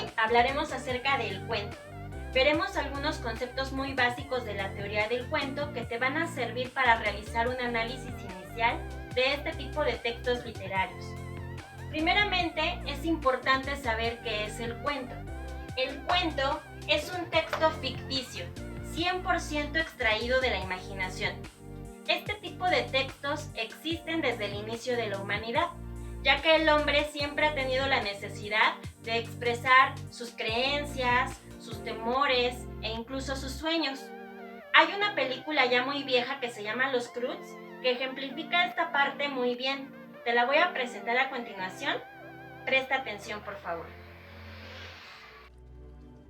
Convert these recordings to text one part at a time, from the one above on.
Hoy hablaremos acerca del cuento. Veremos algunos conceptos muy básicos de la teoría del cuento que te van a servir para realizar un análisis inicial de este tipo de textos literarios. Primeramente, es importante saber qué es el cuento. El cuento es un texto ficticio, 100% extraído de la imaginación. Este tipo de textos existen desde el inicio de la humanidad, ya que el hombre siempre ha tenido la necesidad de expresar sus creencias, sus temores e incluso sus sueños. Hay una película ya muy vieja que se llama Los Croods que ejemplifica esta parte muy bien. Te la voy a presentar a continuación. Presta atención, por favor.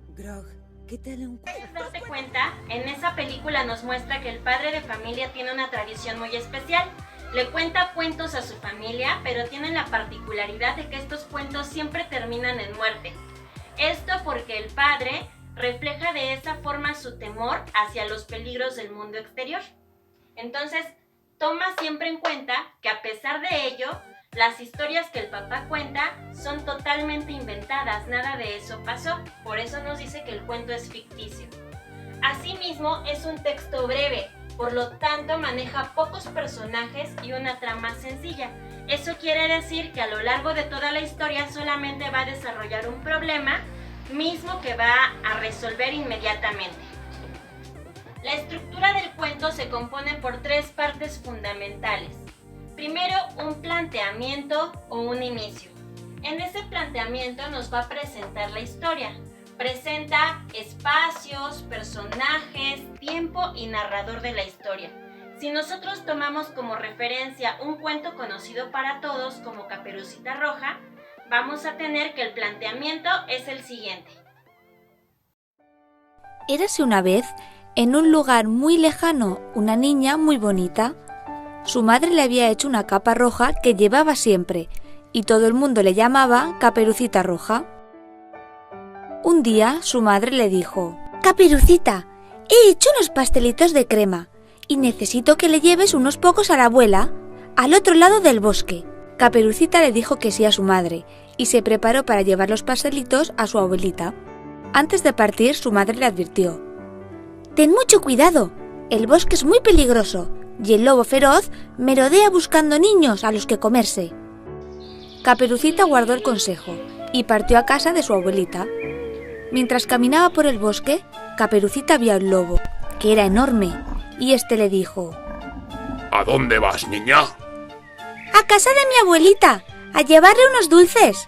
Grog, ¿qué tal un cuento? ¿Puedes darte cuenta? En esa película nos muestra que el padre de familia tiene una tradición muy especial. Le cuenta cuentos a su familia, pero tienen la particularidad de que estos cuentos siempre terminan en muerte. Esto porque el padre refleja de esa forma su temor hacia los peligros del mundo exterior. Entonces, toma siempre en cuenta que a pesar de ello, las historias que el papá cuenta son totalmente inventadas, nada de eso pasó. Por eso nos dice que el cuento es ficticio. Asimismo, es un texto breve, por lo tanto maneja pocos personajes y una trama sencilla. Eso quiere decir que a lo largo de toda la historia solamente va a desarrollar un problema, mismo que va a resolver inmediatamente. La estructura del cuento se compone por tres partes fundamentales. Primero, un planteamiento o un inicio. En ese planteamiento nos va a presentar la historia. Presenta espacios, personajes, tiempo y narrador de la historia. Si nosotros tomamos como referencia un cuento conocido para todos como Caperucita Roja, vamos a tener que el planteamiento es el siguiente. Érase una vez, en un lugar muy lejano, una niña muy bonita. Su madre le había hecho una capa roja que llevaba siempre, y todo el mundo le llamaba Caperucita Roja. Un día su madre le dijo: «Caperucita, he hecho unos pastelitos de crema y necesito que le lleves unos pocos a la abuela, al otro lado del bosque». Caperucita le dijo que sí a su madre y se preparó para llevar los pastelitos a su abuelita. Antes de partir, su madre le advirtió: «Ten mucho cuidado, el bosque es muy peligroso y el lobo feroz merodea buscando niños a los que comerse». Caperucita guardó el consejo y partió a casa de su abuelita. Mientras caminaba por el bosque, Caperucita vio al lobo, que era enorme, y este le dijo: ¿A dónde vas, niña? «A casa de mi abuelita, a llevarle unos dulces»,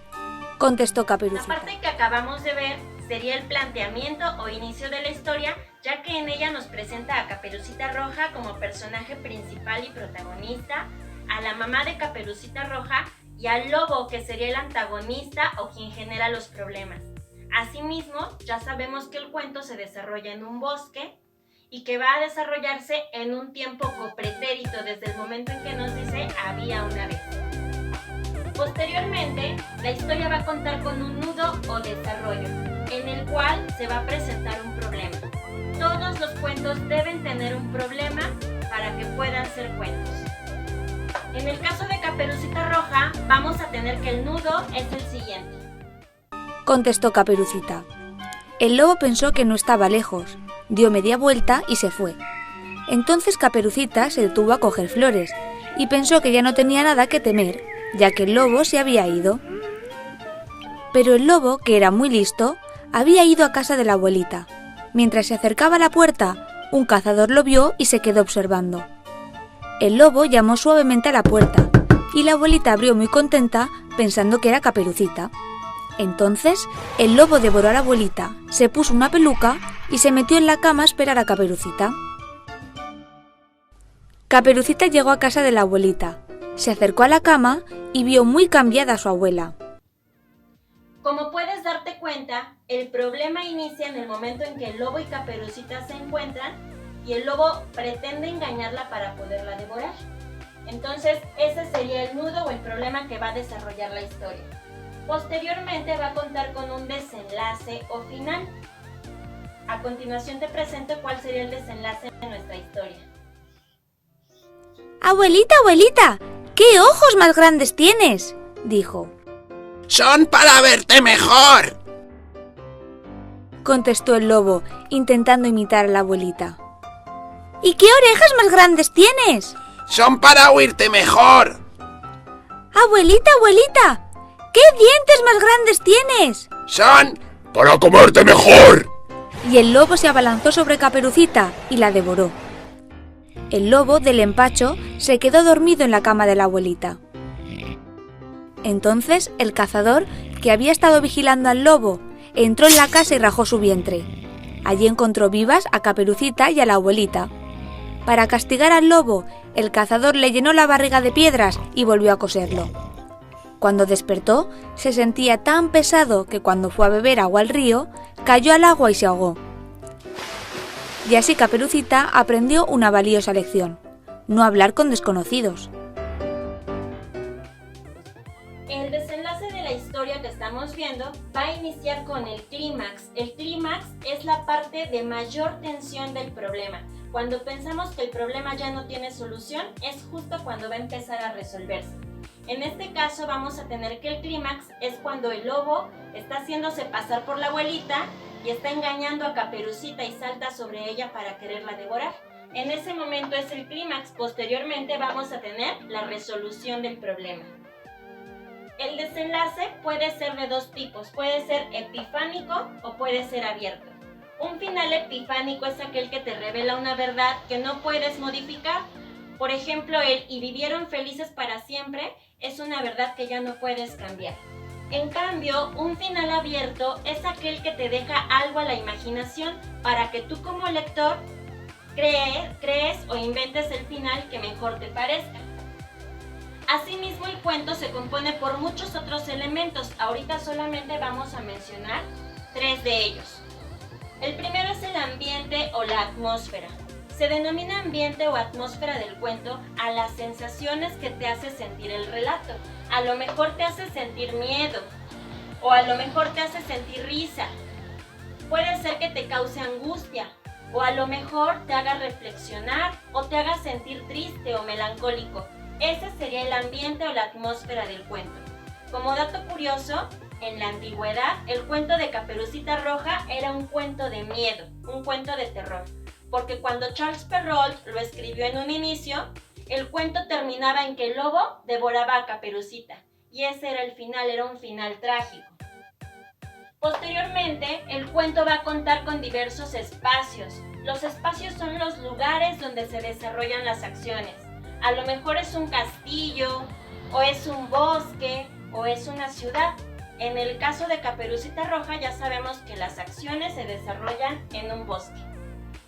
contestó Caperucita. La parte que acabamos de ver sería el planteamiento o inicio de la historia, ya que en ella nos presenta a Caperucita Roja como personaje principal y protagonista, a la mamá de Caperucita Roja y al lobo, que sería el antagonista o quien genera los problemas. Asimismo, ya sabemos que el cuento se desarrolla en un bosque y que va a desarrollarse en un tiempo copretérito desde el momento en que nos dice había una vez. Posteriormente, la historia va a contar con un nudo o desarrollo, en el cual se va a presentar un problema. Todos los cuentos deben tener un problema para que puedan ser cuentos. En el caso de Caperucita Roja, vamos a tener que el nudo es el siguiente. Contestó Caperucita. El lobo pensó que no estaba lejos, dio media vuelta y se fue. Entonces Caperucita se detuvo a coger flores y pensó que ya no tenía nada que temer, ya que el lobo se había ido. Pero el lobo, que era muy listo, había ido a casa de la abuelita. Mientras se acercaba a la puerta, un cazador lo vio y se quedó observando. El lobo llamó suavemente a la puerta y la abuelita abrió muy contenta pensando que era Caperucita. Entonces, el lobo devoró a la abuelita, se puso una peluca y se metió en la cama a esperar a Caperucita. Caperucita llegó a casa de la abuelita, se acercó a la cama y vio muy cambiada a su abuela. Como puedes darte cuenta, el problema inicia en el momento en que el lobo y Caperucita se encuentran y el lobo pretende engañarla para poderla devorar. Entonces, ese sería el nudo o el problema que va a desarrollar la historia. Posteriormente va a contar con un desenlace o final. A continuación te presento cuál sería el desenlace de nuestra historia. «Abuelita, abuelita, ¿qué ojos más grandes tienes?», dijo. ¡Son para verte mejor! contestó el lobo, intentando imitar a la abuelita. ¿Y qué orejas más grandes tienes? Son para oírte mejor. Abuelita, abuelita, ¿qué dientes más grandes tienes? Son para comerte mejor. Y el lobo se abalanzó sobre Caperucita y la devoró. El lobo, del empacho, se quedó dormido en la cama de la abuelita. Entonces el cazador, que había estado vigilando al lobo, entró en la casa y rajó su vientre. Allí encontró vivas a Caperucita y a la abuelita. Para castigar al lobo, el cazador le llenó la barriga de piedras y volvió a coserlo. Cuando despertó, se sentía tan pesado que cuando fue a beber agua al río, cayó al agua y se ahogó. Y así Caperucita aprendió una valiosa lección: no hablar con desconocidos. El desenlace de la historia que estamos viendo va a iniciar con el clímax. El clímax es la parte de mayor tensión del problema. Cuando pensamos que el problema ya no tiene solución, es justo cuando va a empezar a resolverse. En este caso vamos a tener que el clímax es cuando el lobo está haciéndose pasar por la abuelita y está engañando a Caperucita y salta sobre ella para quererla devorar. En ese momento es el clímax. Posteriormente vamos a tener la resolución del problema. El desenlace puede ser de dos tipos, puede ser epifánico o puede ser abierto. Un final epifánico es aquel que te revela una verdad que no puedes modificar. Por ejemplo, el "y vivieron felices para siempre" es una verdad que ya no puedes cambiar. En cambio, un final abierto es aquel que te deja algo a la imaginación para que tú como lector crees o inventes el final que mejor te parezca. Asimismo, el cuento se compone por muchos otros elementos. Ahorita solamente vamos a mencionar 3 de ellos. El primero es el ambiente o la atmósfera. Se denomina ambiente o atmósfera del cuento a las sensaciones que te hace sentir el relato. A lo mejor te hace sentir miedo, o a lo mejor te hace sentir risa. Puede ser que te cause angustia, o a lo mejor te haga reflexionar, o te haga sentir triste o melancólico. Ese sería el ambiente o la atmósfera del cuento. Como dato curioso, en la antigüedad, el cuento de Caperucita Roja era un cuento de miedo, un cuento de terror. Porque cuando Charles Perrault lo escribió en un inicio, el cuento terminaba en que el lobo devoraba a Caperucita. Y ese era el final, era un final trágico. Posteriormente, el cuento va a contar con diversos espacios. Los espacios son los lugares donde se desarrollan las acciones. A lo mejor es un castillo, o es un bosque, o es una ciudad. En el caso de Caperucita Roja ya sabemos que las acciones se desarrollan en un bosque.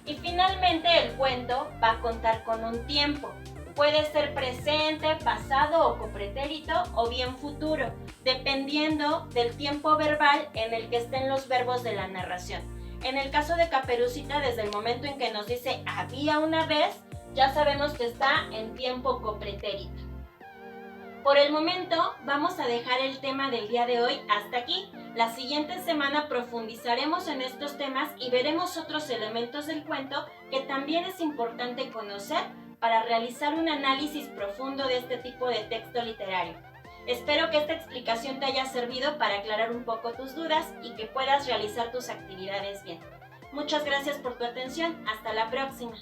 Y finalmente el cuento va a contar con un tiempo. Puede ser presente, pasado o copretérito o bien futuro, dependiendo del tiempo verbal en el que estén los verbos de la narración. En el caso de Caperucita, desde el momento en que nos dice "había una vez", ya sabemos que está en tiempo copretérito. Por el momento vamos a dejar el tema del día de hoy hasta aquí. La siguiente semana profundizaremos en estos temas y veremos otros elementos del cuento que también es importante conocer para realizar un análisis profundo de este tipo de texto literario. Espero que esta explicación te haya servido para aclarar un poco tus dudas y que puedas realizar tus actividades bien. Muchas gracias por tu atención. Hasta la próxima.